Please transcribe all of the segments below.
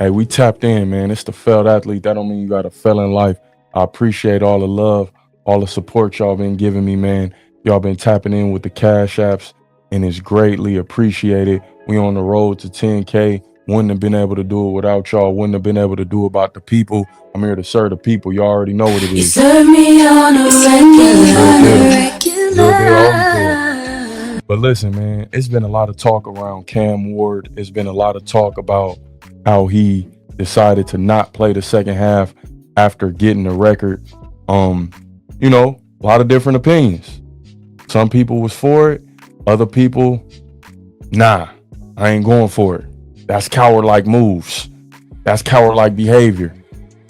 Hey, we tapped in, man. It's the failed athlete. That don't mean you got to fail in life. I appreciate all the love, all the support y'all been giving me, man. Y'all been tapping in with the cash apps, and it's greatly appreciated. We on the road to 10K. Wouldn't have been able to do it without y'all. Wouldn't have been able to do it about the people. I'm here to serve the people. You already know what it is. You serve me on a regular. But listen, man, it's been a lot of talk around Cam Ward. It's been a lot of talk about how he decided to not play the second half after getting the record. You know, a lot of different opinions. Some people was for it. Other people, nah, I ain't going for it. That's coward-like moves. That's coward-like behavior.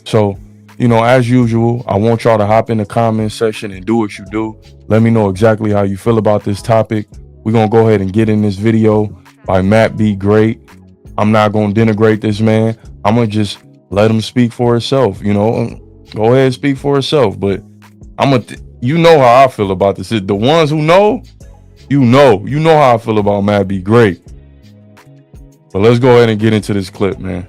So, you know, as usual, I want y'all to hop in the comment section and do what you do. Let me know exactly how you feel about this topic. We're going to go ahead and get in this video by Matt Be Great. I'm not going to denigrate this man. I'm going to just let him speak for himself, you know. Go ahead and speak for himself. But you know how I feel about this. The ones who know, you know how I feel about Matt Be Great. But let's go ahead and get into this clip, man.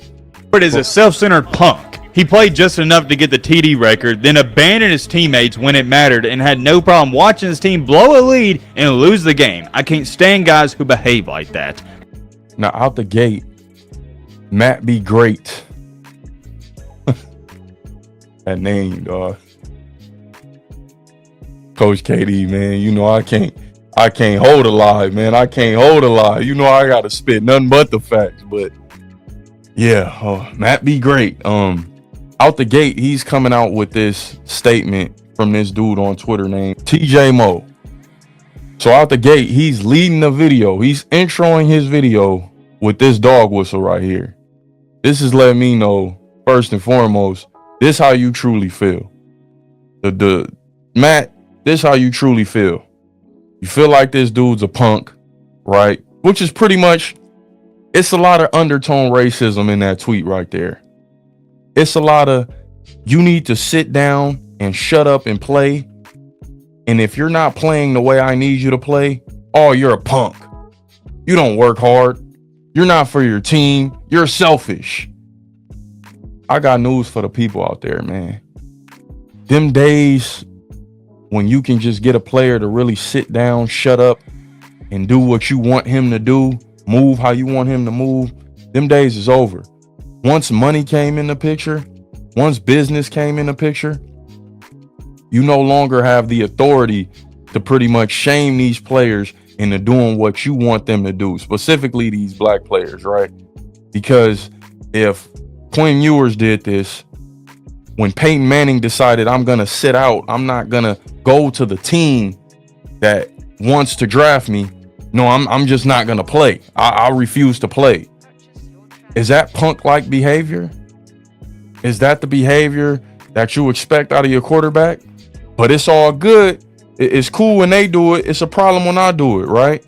But is a self-centered punk. He played just enough to get the TD record, then abandoned his teammates when it mattered and had no problem watching his team blow a lead and lose the game. I can't stand guys who behave like that. Now, out the gate, Matt Be Great. That name, dog. Coach KD, man, you know I can't hold a lie, man. I can't hold a lie. You know I gotta spit nothing but the facts. But yeah, Matt Be Great. Out the gate, he's coming out with this statement from this dude on Twitter named TJ Mo. So out the gate, he's leading the video. He's introing his video with this dog whistle right here. This is letting me know, first and foremost, this how you truly feel. Matt, this how you truly feel. You feel like this dude's a punk, right? Which is pretty much, it's a lot of undertone racism in that tweet right there. It's a lot of, you need to sit down and shut up and play. And if you're not playing the way I need you to play, oh, you're a punk. You don't work hard. You're not for your team. You're selfish. I got news for the people out there, man. Them days when you can just get a player to really sit down, shut up, and do what you want him to do, move how you want him to move, them days is over. Once money came in the picture, once business came in the picture, you no longer have the authority to pretty much shame these players into doing what you want them to do, specifically these black players, right? Because if Quinn Ewers did this, when Peyton Manning decided I'm going to sit out, I'm not going to go to the team that wants to draft me. No, I'm just not going to play. I refuse to play. Is that punk-like behavior? Is that the behavior that you expect out of your quarterback? But it's all good. It's cool when they do it. It's a problem when I do it, right?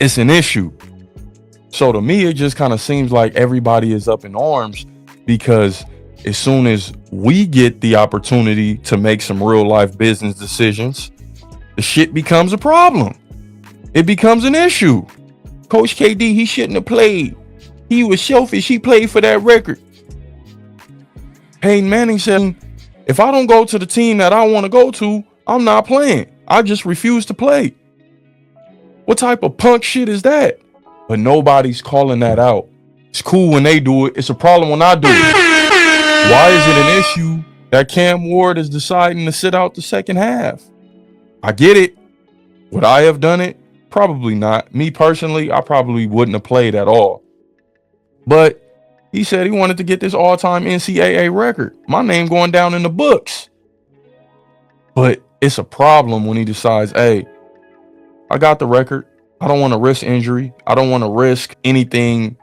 It's an issue. So to me, it just kind of seems like everybody is up in arms because as soon as we get the opportunity to make some real life business decisions, the shit becomes a problem. It becomes an issue. Coach KD, he shouldn't have played. He was selfish. He played for that record. Peyton Manning said, if I don't go to the team that I want to go to, I'm not playing. I just refuse to play. What type of punk shit is that? But nobody's calling that out. It's cool when they do it. It's a problem when I do it. Why is it an issue that Cam Ward is deciding to sit out the second half? I get it. Would I have done it? Probably not. Me personally, I probably wouldn't have played at all. But he said he wanted to get this all-time NCAA record. My name going down in the books. But it's a problem when he decides, hey, I got the record. I don't want to risk injury. I don't want to risk anything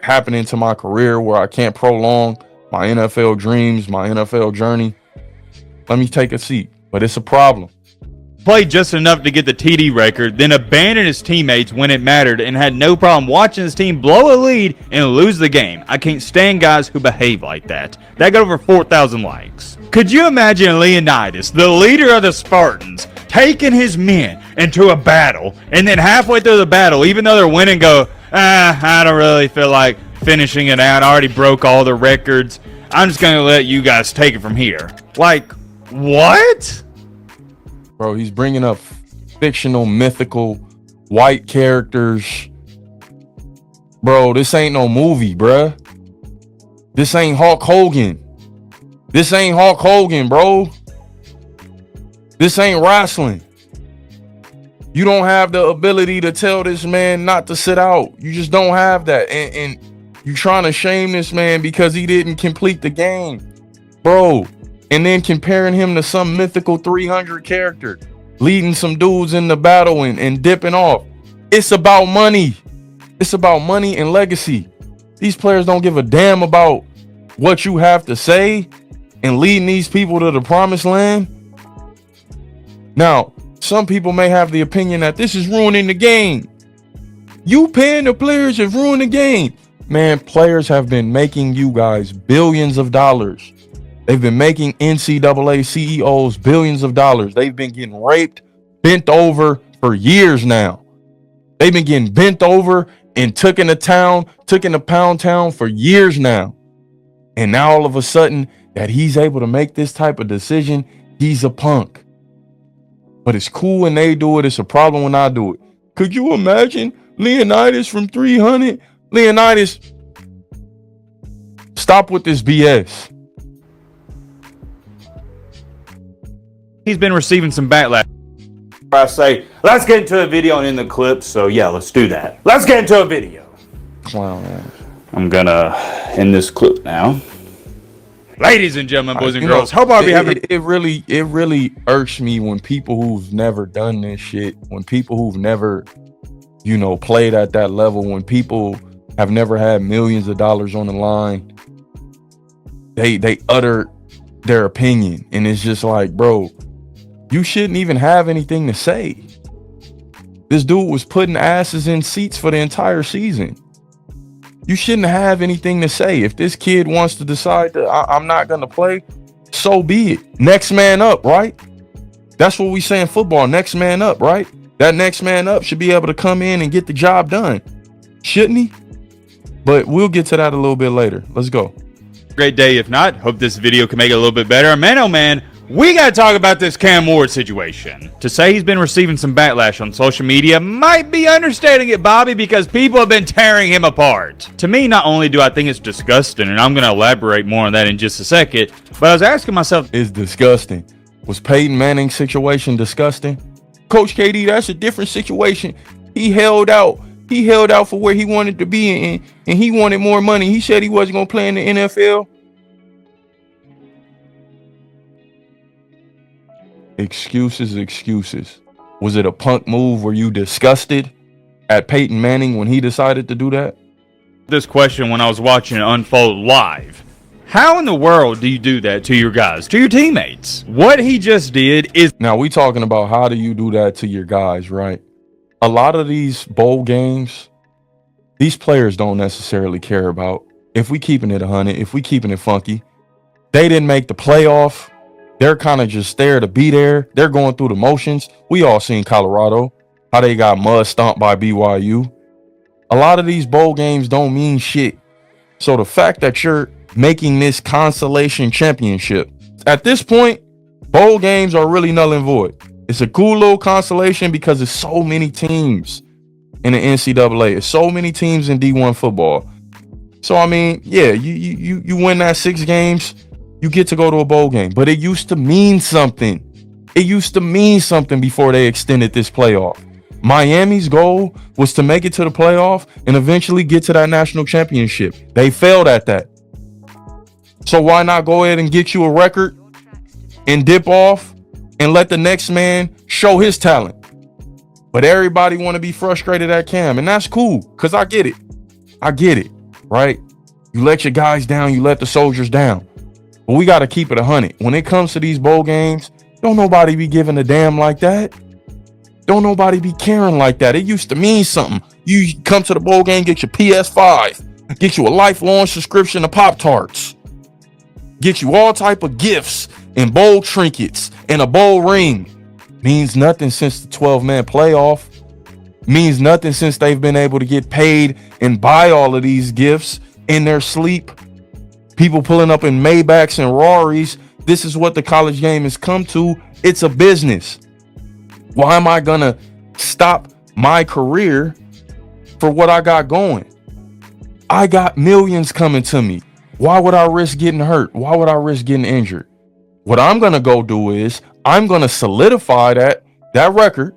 happening to my career where I can't prolong my NFL dreams, my NFL journey. Let me take a seat. But it's a problem. Played just enough to get the TD record, then abandoned his teammates when it mattered and had no problem watching his team blow a lead and lose the game. I can't stand guys who behave like that. That got over 4,000 likes. Could you imagine Leonidas, the leader of the Spartans, taking his men into a battle and then halfway through the battle, even though they're winning, go, I don't really feel like finishing it out. I already broke all the records. I'm just gonna let you guys take it from here. Like, what? Bro, he's bringing up fictional, mythical, white characters. Bro, this ain't no movie, bruh. This ain't Hulk Hogan. This ain't Hulk Hogan, bro. This ain't wrestling. You don't have the ability to tell this man not to sit out. You just don't have that. And you trying to shame this man because he didn't complete the game. Bro, and then comparing him to some mythical 300 character, leading some dudes in the battle and dipping off. It's about money. It's about money and legacy. These players don't give a damn about what you have to say and leading these people to the promised land. Now, some people may have the opinion that this is ruining the game. You paying the players have ruined the game. Man, players have been making you guys billions of dollars. They've been making NCAA CEOs billions of dollars. They've been getting raped, bent over for years now. They've been getting bent over and took into pound town for years now. And now all of a sudden that he's able to make this type of decision, he's a punk. But it's cool when they do it. It's a problem when I do it. Could you imagine Leonidas from 300? Leonidas, stop with this BS. He's been receiving some backlash. I say, let's get into a video and in the clip. So yeah, let's do that. Let's get into a video. Clown ass. I'm gonna end this clip now. Ladies and gentlemen, boys and girls, hope I'll be having. It really irks me when people who've never done this shit, when people who've never, played at that level, when people have never had millions of dollars on the line, they utter their opinion, and it's just like, bro, you shouldn't even have anything to say. This dude was putting asses in seats for the entire season. You shouldn't have anything to say. If this kid wants to decide that I'm not going to play, so be it. Next man up, right? That's what we say in football, next man up, right? That next man up should be able to come in and get the job done. Shouldn't he? But we'll get to that a little bit later. Let's go. Great day. If not, hope this video can make it a little bit better. Man, oh man, we got to talk about this Cam Ward situation. To say he's been receiving some backlash on social media might be understating it, Bobby, because people have been tearing him apart. To me, not only do I think it's disgusting, and I'm going to elaborate more on that in just a second, but I was asking myself, it's disgusting. Was Peyton Manning's situation disgusting? Coach KD, that's a different situation. He held out. He held out for where he wanted to be, and he wanted more money. He said he wasn't going to play in the NFL. Excuses. Was it a punk move? Were you disgusted at Peyton Manning when he decided to do that? this question when I was watching it unfold live. How in the world do you do that to your guys, to your teammates? What he just did is... Now, we talking about how do you do that to your guys, right? A lot of these bowl games, these players don't necessarily care about. If we keeping it 100, if we keeping it funky, they didn't make the playoff. They're kind of just there to be there. They're going through the motions. We all seen Colorado, how they got mud stomped by BYU. A lot of these bowl games don't mean shit. So the fact that you're making this consolation championship, at this point, bowl games are really null and void. It's a cool little consolation because there's so many teams in the NCAA. It's so many teams in D1 football. So, I mean, yeah, you win that 6 games, you get to go to a bowl game. But it used to mean something. It used to mean something before they extended this playoff. Miami's goal was to make it to the playoff and eventually get to that national championship. They failed at that. So why not go ahead and get you a record and dip off and let the next man show his talent? But everybody want to be frustrated at Cam, and that's cool because I get it. I get it, right? You let your guys down, you let the soldiers down. But we got to keep it 100. When it comes to these bowl games, don't nobody be giving a damn like that. Don't nobody be caring like that. It used to mean something. You come to the bowl game, get your PS5, get you a lifelong subscription to Pop-Tarts, get you all type of gifts and bowl trinkets and a bowl ring. Means nothing since the 12-man playoff. Means nothing since they've been able to get paid and buy all of these gifts in their sleep, people pulling up in Maybachs and Raris. This is what the college game has come to. It's a business. Why am I gonna stop my career for what I got going? I got millions coming to me. Why would I risk getting hurt? Why would I risk getting injured? What I'm gonna go do is I'm gonna solidify that record.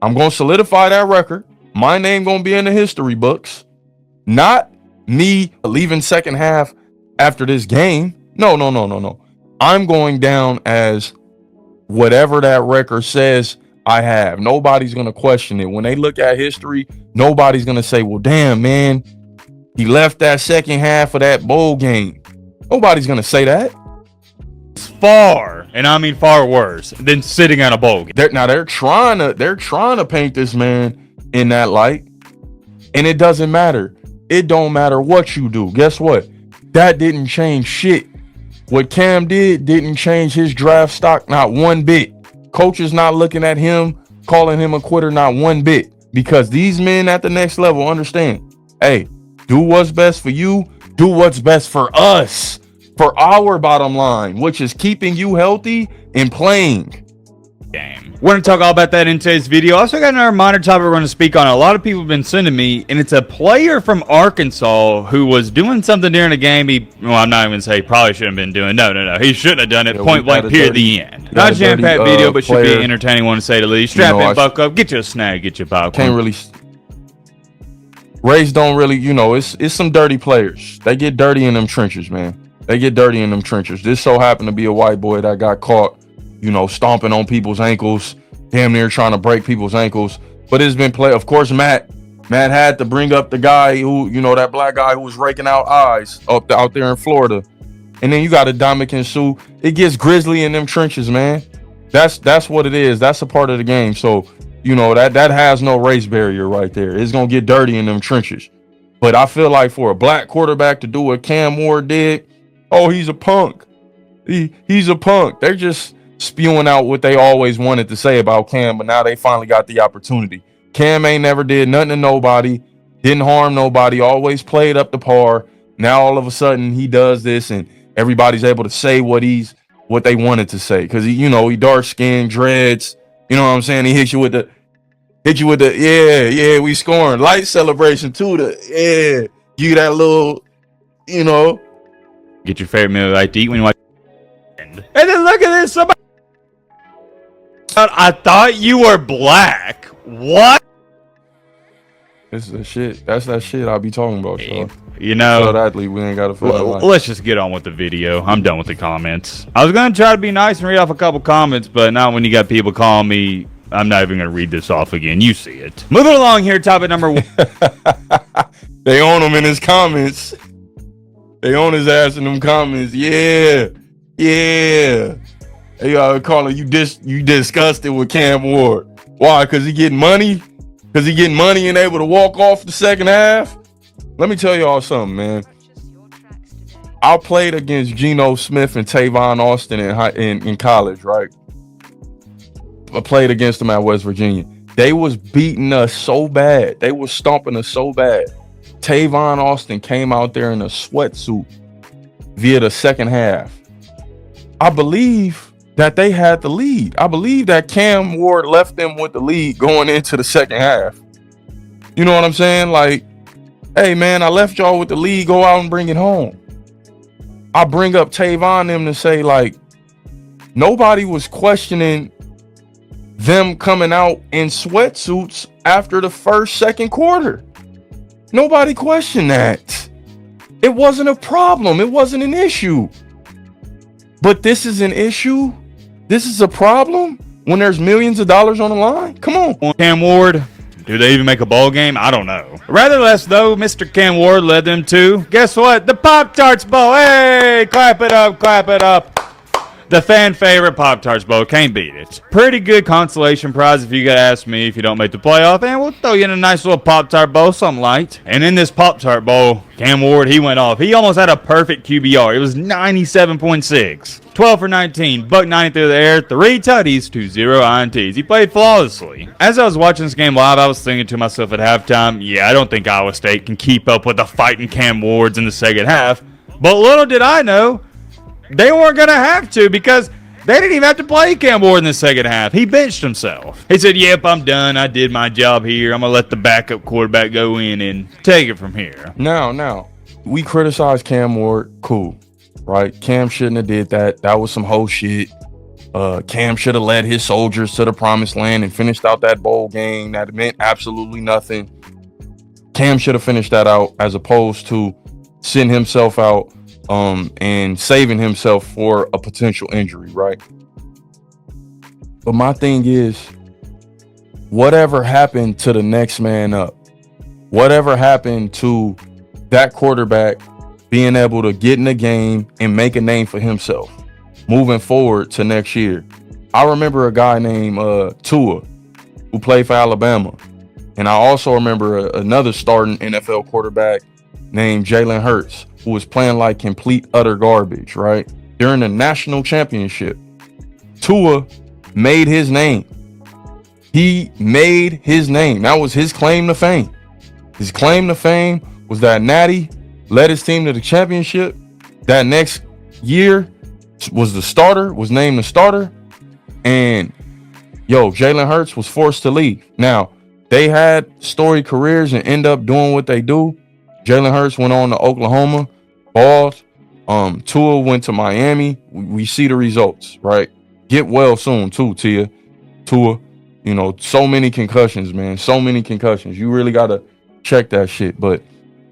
I'm gonna solidify that record. My name gonna be in the history books. Not me leaving second half after this game. No. I'm going down as whatever that record says I have. Nobody's going to question it. When they look at history, nobody's going to say, well, damn, man, he left that second half of that bowl game. Nobody's going to say that. It's far, and I mean far worse, than sitting on a bowl game. They're trying to paint this man in that light, and it doesn't matter. It don't matter what you do. Guess what? That didn't change shit. What Cam didn't change his draft stock not one bit. Coaches not looking at him, calling him a quitter not one bit. Because these men at the next level understand, hey, do what's best for you, do what's best for us, for our bottom line, which is keeping you healthy and playing. Game. We're going to talk all about that in today's video. Also got another minor topic we're going to speak on. A lot of people have been sending me, and it's a player from Arkansas who was doing something during the game. I'm not even going to say he probably shouldn't have been doing. No. He shouldn't have done it. Yeah, point blank, period, the end. Not a jam-packed video, but should be an entertaining one to say the least. Strap in, buck up, get you a snack, get you a popcorn. Can't really. Rays don't really, it's some dirty players. They get dirty in them trenches, man. They get dirty in them trenches. This so happened to be a white boy that got caught, stomping on people's ankles, damn near trying to break people's ankles. But it's been played. Of course, Matt had to bring up the guy who, that black guy who was raking out eyes out there in Florida. And then you got a Dominican Sue. It gets grisly in them trenches, man. That's what it is. That's a part of the game. So, that has no race barrier right there. It's going to get dirty in them trenches. But I feel like for a black quarterback to do what Cam Ward did, oh, he's a punk. He's a punk. They're just spewing out what they always wanted to say about Cam, but now they finally got the opportunity. Cam ain't never did nothing to nobody, didn't harm nobody, always played up to par. Now all of a sudden he does this and everybody's able to say what they wanted to say. Cause he dark skinned, dreads, you know what I'm saying? He hits you with the yeah, we scoring. Light celebration too, you that little, Get your favorite meal like to eat when you watch. And then look at this, somebody. I thought you were black. What? This is the shit. That's that shit I be talking about, so. So we ain't gotta feel like. Let's just get on with the video. I'm done with the comments. I was gonna try to be nice and read off a couple comments, but not when you got people calling me. I'm not even gonna read this off again. You see it. Moving along here, topic number 1. They own him in his comments. They own his ass in them comments. Yeah. They are calling you disgusted with Cam Ward. Why? Because he getting money? Because he getting money and able to walk off the second half? Let me tell y'all something, man. I played against Geno Smith and Tavon Austin in college, right? I played against them at West Virginia. They was beating us so bad. They was stomping us so bad. Tavon Austin came out there in a sweatsuit via the second half. I believe that they had the lead. I believe that Cam Ward left them with the lead going into the second half. You know what I'm saying? Like, hey, man, I left y'all with the lead. Go out and bring it home. I bring up Tavon them to say, like, nobody was questioning them coming out in sweatsuits after the second quarter. Nobody questioned that. It wasn't a problem. It wasn't an issue. But this is an issue? This is a problem when there's millions of dollars on the line? Come on. Cam Ward, do they even make a bowl game? I don't know. Rather less, though, Mr. Cam Ward led them to, guess what? The Pop-Tarts Bowl. Hey, clap it up, clap it up. The fan favorite Pop-Tarts Bowl, can't beat it. Pretty good consolation prize if you gotta ask me if you don't make the playoff, and we'll throw you in a nice little Pop-Tart Bowl, something light. And in this Pop-Tart Bowl, Cam Ward, he went off. He almost had a perfect QBR. It was 97.6. 12 for 19, buck 90 through the air, 3 tutties to 0 INTs. He played flawlessly. As I was watching this game live, I was thinking to myself at halftime, yeah, I don't think Iowa State can keep up with the fighting Cam Wards in the second half. But little did I know, they weren't going to have to, because they didn't even have to play Cam Ward in the second half. He benched himself. He said, yep, I'm done. I did my job here. I'm going to let the backup quarterback go in and take it from here. Now, we criticize Cam Ward. Cool, right? Cam shouldn't have did that. That was some whole shit. Cam should have led his soldiers to the promised land and finished out that bowl game. That meant absolutely nothing. Cam should have finished that out as opposed to sitting himself out and saving himself for a potential injury, right? But my thing is, whatever happened to the next man up? Whatever happened to that quarterback being able to get in the game and make a name for himself moving forward to next year? I remember a guy named Tua who played for Alabama. And I also remember another starting NFL quarterback named Jalen Hurts, who was playing like complete utter garbage, right? During the national championship, Tua made his name. He made his name. That was his claim to fame. His claim to fame was that Natty led his team to the championship. That next year was named the starter. And Jalen Hurts was forced to leave. Now, they had storied careers and end up doing what they do. Jalen Hurts went on to Oklahoma, balled. Tua went to Miami. We see the results, right? Get well soon too, Tua. So many concussions, man. So many concussions. You really got to check that shit. But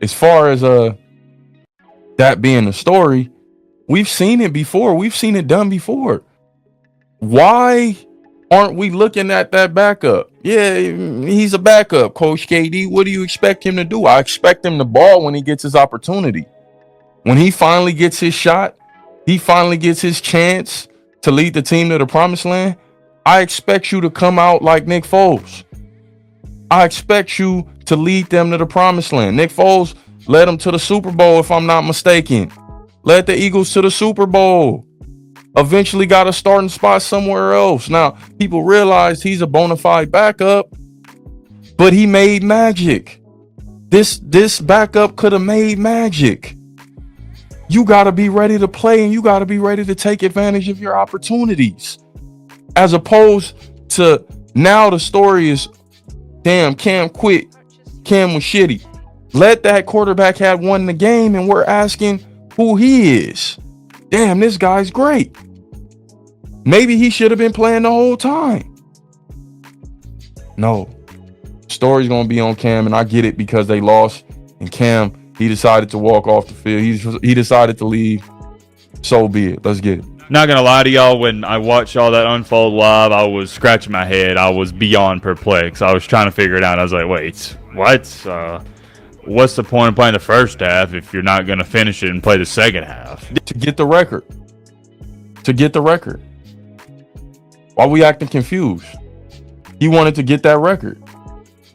as far as that being the story, we've seen it before. We've seen it done before. Why aren't we looking at that backup? Yeah, he's a backup, Coach KD. What do you expect him to do? I expect him to ball when he gets his opportunity. When he finally gets his shot, he finally gets his chance to lead the team to the promised land. I expect you to come out like Nick Foles. I expect you to lead them to the promised land. Nick Foles led them to the Super Bowl, if I'm not mistaken. Led the Eagles to the Super Bowl. Eventually got a starting spot somewhere else. Now, people realize he's a bona fide backup, but he made magic. This backup could have made magic. You got to be ready to play, and you got to be ready to take advantage of your opportunities. As opposed to now the story is, damn, Cam quit. Cam was shitty. Let that quarterback have won the game, and we're asking who he is. Damn, this guy's great. Maybe he should have been playing the whole time. No. Story's going to be on Cam, and I get it because they lost. And Cam, he decided to walk off the field. He decided to leave. So be it. Let's get it. Not going to lie to y'all, when I watched all that unfold live, I was scratching my head. I was beyond perplexed. I was trying to figure it out. I was like, wait, what? What's the point of playing the first half if you're not going to finish it and play the second half? To get the record. Why we acting confused? He wanted to get that record.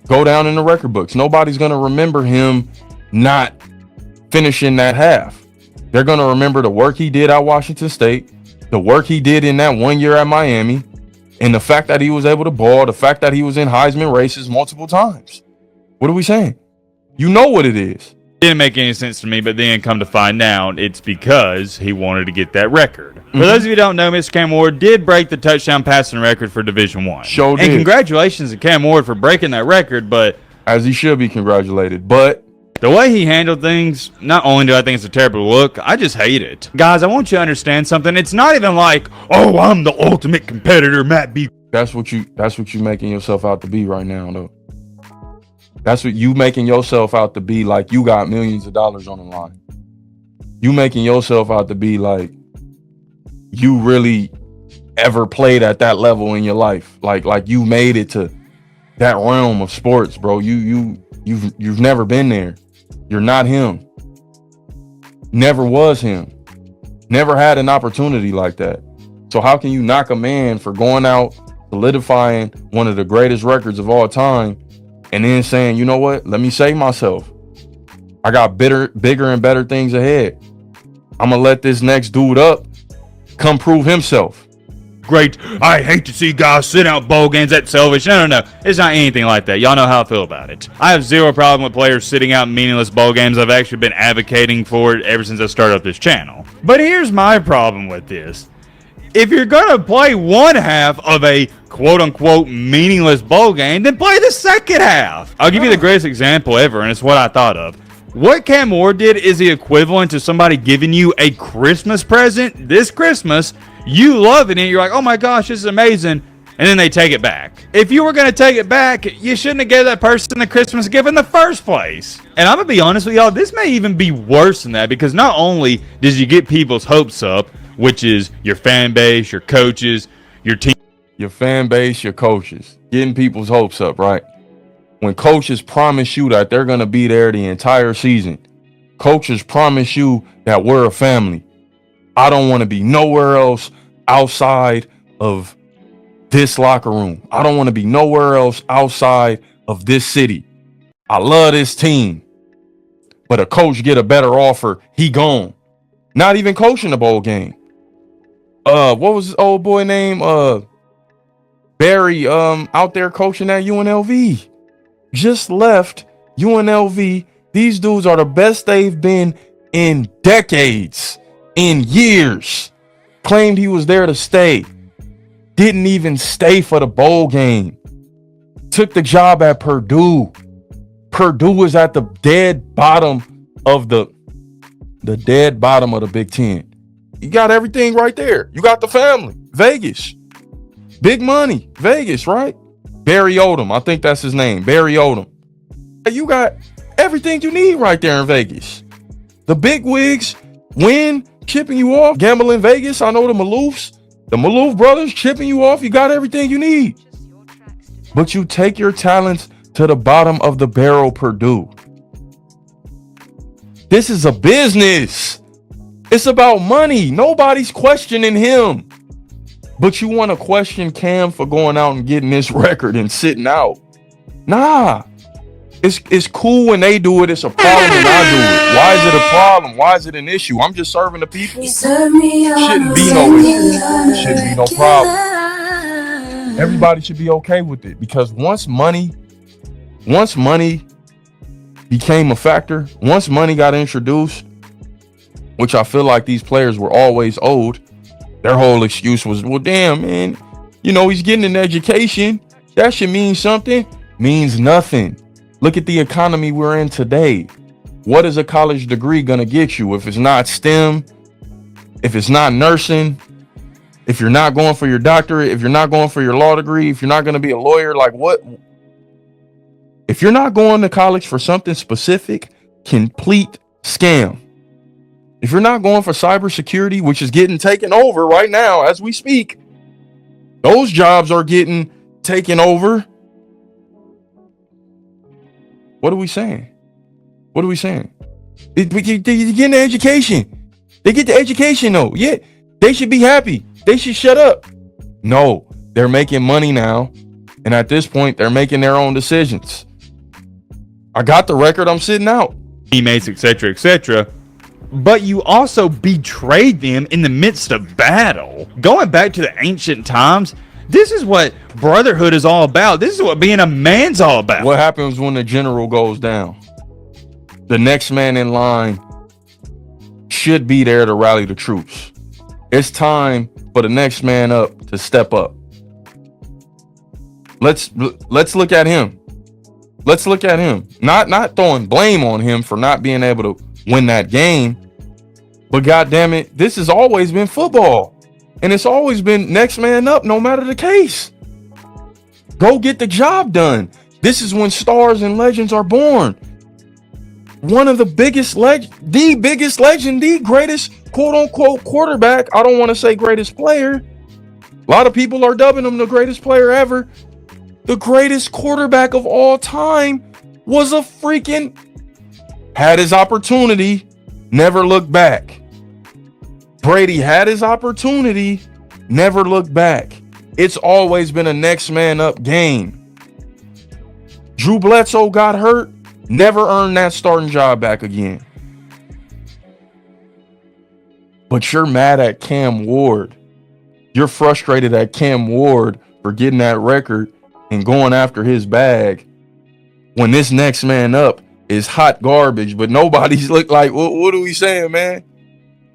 Go down in the record books. Nobody's going to remember him not finishing that half. They're going to remember the work he did at Washington State, the work he did in that 1 year at Miami, and the fact that he was able to ball, the fact that he was in Heisman races multiple times. What are we saying? You know what it is. Didn't make any sense to me, but then come to find out it's because he wanted to get that record. For those of you who don't know, Mr. Cam Ward did break the touchdown passing record for Division I. Sure did. And congratulations to Cam Ward for breaking that record, but as he should be congratulated. But the way he handled things, not only do I think it's a terrible look, I just hate it. Guys, I want you to understand something. It's not even like, oh, I'm the ultimate competitor, Matt B. That's what you making yourself out to be right now, though. That's what you making yourself out to be, like you got millions of dollars on the line. You making yourself out to be like you really ever played at that level in your life. Like you made it to that realm of sports, bro. You've never been there. You're not him. Never was him. Never had an opportunity like that. So how can you knock a man for going out, solidifying one of the greatest records of all time, and then saying, you know what, let me save myself. I got bigger and better things ahead. I'm going to let this next dude up come prove himself. Great. I hate to see guys sit out bowl games. That's selfish. No. It's not anything like that. Y'all know how I feel about it. I have zero problem with players sitting out meaningless bowl games. I've actually been advocating for it ever since I started up this channel. But here's my problem with this. If you're going to play one half of a quote-unquote meaningless bowl game, then play the second half. I'll give you the greatest example ever, and it's what I thought of. What Cam Ward did is the equivalent to somebody giving you a Christmas present this Christmas. You love it, and you're like, oh my gosh, this is amazing, and then they take it back. If you were going to take it back, you shouldn't have given that person the Christmas gift in the first place. And I'm going to be honest with y'all, this may even be worse than that, because not only does you get people's hopes up, which is your fan base, your coaches, your team. Your fan base, your coaches, getting people's hopes up, right? When coaches promise you that they're going to be there the entire season, coaches promise you that we're a family. I don't want to be nowhere else outside of this locker room. I don't want to be nowhere else outside of this city. I love this team. But a coach get a better offer, he gone. Not even coaching the bowl game. What was his old boy name? Barry, out there coaching at UNLV. Just left UNLV. These dudes are the best they've been in decades, in years. Claimed he was there to stay. Didn't even stay for the bowl game. Took the job at Purdue. Purdue was at the dead bottom of the dead bottom of the Big Ten. You got everything right there. You got the family. Vegas. Big money. Vegas, right? Barry Odom. I think that's his name. Barry Odom. You got everything you need right there in Vegas. The big wigs win, chipping you off. Gamble in Vegas. I know the Maloofs. The Maloof brothers chipping you off. You got everything you need. But you take your talents to the bottom of the barrel, Purdue. This is a business. It's about money. Nobody's questioning him. But you want to question Cam for going out and getting this record and sitting out. Nah. It's cool when they do it. It's a problem when I do it. Why is it a problem? Why is it an issue? I'm just serving the people. Shouldn't be no issue. Shouldn't be no problem. Everybody should be okay with it, because once money became a factor, once money got introduced, which I feel like these players were always owed, their whole excuse was, well, damn, man, you know, he's getting an education. That should mean something. Means nothing. Look at the economy we're in today. What is a college degree going to get you if it's not STEM, if it's not nursing, if you're not going for your doctorate, if you're not going for your law degree, if you're not going to be a lawyer? Like, what? If you're not going to college for something specific, complete scam. If you're not going for cybersecurity, which is getting taken over right now as we speak, those jobs are getting taken over. What are we saying? What are we saying? They're getting the education. They get the education, though. Yeah, they should be happy. They should shut up. No, they're making money now. And at this point, they're making their own decisions. I got the record. I'm sitting out. Teammates, etc., etc. But you also betrayed them in the midst of battle. Going back to the ancient times, this is what brotherhood is all about. This is what being a man's all about. What happens when the general goes down? The next man in line should be there to rally the troops. It's time for the next man up to step up. Let's look at him. Let's look at him. Not throwing blame on him for not being able to win that game. But goddamn it, this has always been football. And it's always been next man up, no matter the case. Go get the job done. This is when stars and legends are born. One of the biggest the biggest legend, the greatest quote unquote quarterback. I don't want to say greatest player. A lot of people are dubbing him the greatest player ever. The greatest quarterback of all time was a freaking had his opportunity, never looked back. Brady had his opportunity, Never look back. It's always been a next man up game. Drew Bledsoe got hurt, never earned that starting job back again. But you're mad at Cam Ward. You're frustrated at Cam Ward for getting that record and going after his bag when this next man up is hot garbage, but nobody's look like, what are we saying, man?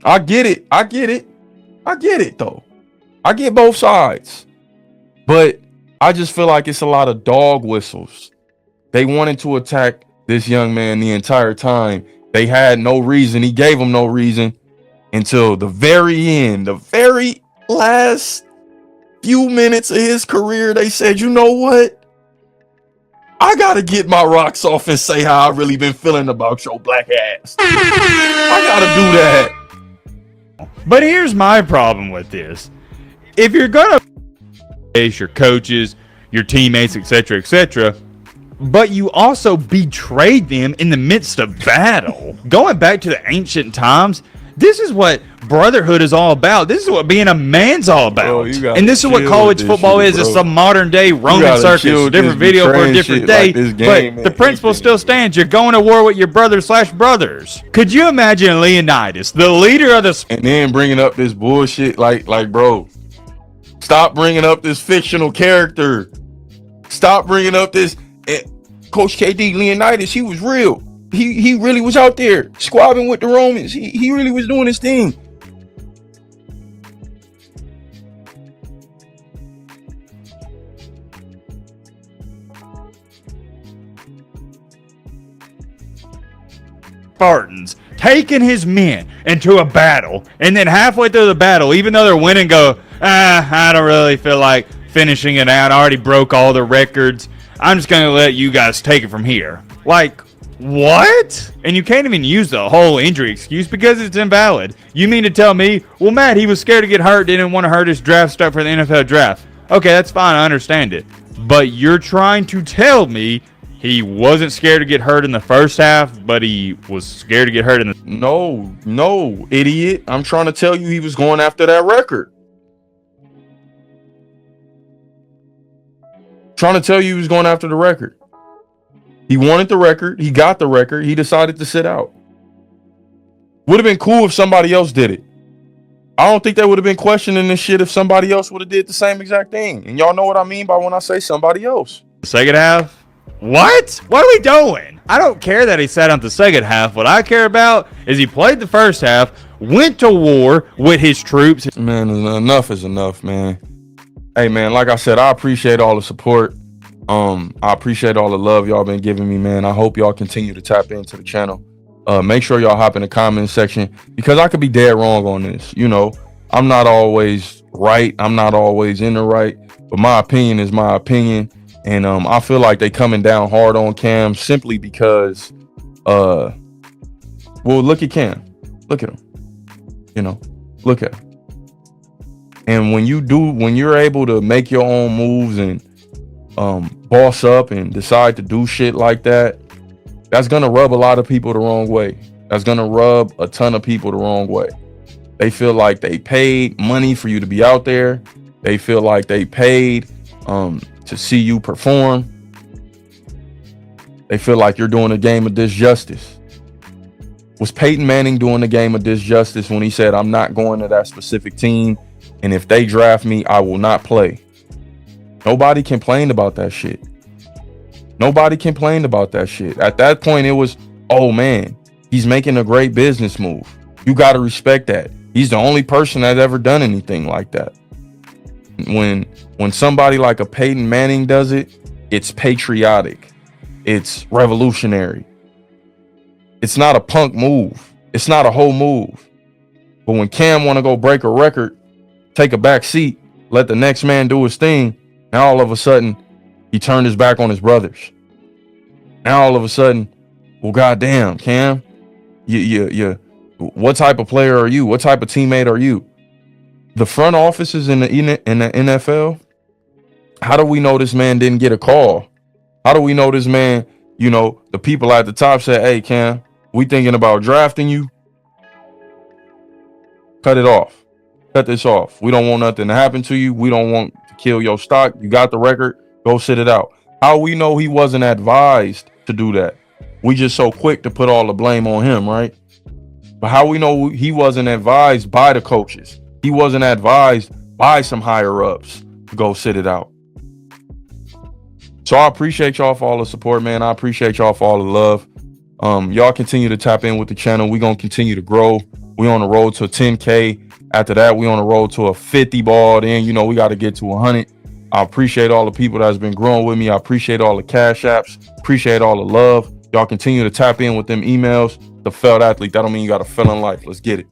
I get it. I get it, though. I get both sides. But I just feel like it's a lot of dog whistles. They wanted to attack this young man the entire time. They had no reason. He gave them no reason until the very end, the very last few minutes of his career. They said, you know what? I got to get my rocks off and say how I really been feeling about your black ass. I got to do that. But here's my problem with this. If you're going to your coaches, your teammates, etc., but you also betrayed them in the midst of battle. Going back to the ancient times, this is what brotherhood is all about. This is what being a man's all about. And this is what college football is. It's some modern day Roman circus. Different video for a different day. But the principle still stands. You're going to war with your brothers. Could you imagine Leonidas, the leader of the... And then bringing up this bullshit like bro, stop bringing up this fictional character. Stop bringing up this... Coach KD Leonidas, he was real. He really was out there squabbing with the Romans. He really was doing his thing. Spartans taking his men into a battle, and then halfway through the battle, even though they're winning, go, I don't really feel like finishing it out. I already broke all the records. I'm just going to let you guys take it from here. Like, what? And you can't even use the whole injury excuse because it's invalid. You mean to tell me, well, Matt, he was scared to get hurt, didn't want to hurt his draft stock for the NFL draft. Okay, that's fine. I understand it. But you're trying to tell me he wasn't scared to get hurt in the first half, but he was scared to get hurt in the... No, idiot. I'm trying to tell you he was going after that record. Trying to tell you he was going after the record. He wanted the record. He got the record. He decided to sit out. Would have been cool if somebody else did it. I don't think they would have been questioning this shit if somebody else would have did the same exact thing. And y'all know what I mean by when I say somebody else. Second half? What? What are we doing? I don't care that he sat out the second half. What I care about is he played the first half, went to war with his troops. Man, enough is enough, man. Hey, man, like I said, I appreciate all the support. I appreciate all the love y'all been giving me, man. I hope y'all continue to tap into the channel. Make sure y'all hop in the comment section because I could be dead wrong on this. You know, I'm not always right. I'm not always in the right, but my opinion is my opinion. And I feel like they coming down hard on Cam simply because, well, look at Cam. Look at him. You know, look at him. And when you're able to make your own moves and boss up and decide to do shit like that, that's gonna rub a lot of people the wrong way. That's gonna rub a ton of people the wrong way. They feel like they paid money for you to be out there. They feel like they paid to see you perform. They feel like you're doing a game of disjustice. Was Peyton Manning doing a game of disjustice when he said, I'm not going to that specific team, and if they draft me, I will not play? Nobody complained about that shit. Nobody complained about that shit. At that point, it was, oh man, he's making a great business move. You got to respect that. He's the only person that's ever done anything like that. When somebody like a Peyton Manning does it, it's patriotic. It's revolutionary. It's not a punk move. It's not a whole move. But when Cam want to go break a record, take a back seat, let the next man do his thing, now all of a sudden, he turned his back on his brothers. Now all of a sudden, well, goddamn, Cam, you, what type of player are you? What type of teammate are you? The front offices in the NFL, how do we know this man didn't get a call? How do we know this man, you know, the people at the top said, hey, Cam, we thinking about drafting you? Cut it off. cut this off. We don't want nothing to happen to you. We don't want to kill your stock. You got the record. Go sit it out. How we know he wasn't advised to do that? We just so quick to put all the blame on him, right? But how we know he wasn't advised by the coaches? He wasn't advised by some higher ups to go sit it out. So I appreciate y'all for all the support, man. I appreciate y'all for all the love. Y'all continue to tap in with the channel. We're going to continue to grow. We on the road to 10K. After that, we on the road to a 50 ball. Then, you know, we got to get to 100. I appreciate all the people that's been growing with me. I appreciate all the cash apps. Appreciate all the love. Y'all continue to tap in with them emails. The failed athlete, that don't mean you got to fail in life. Let's get it.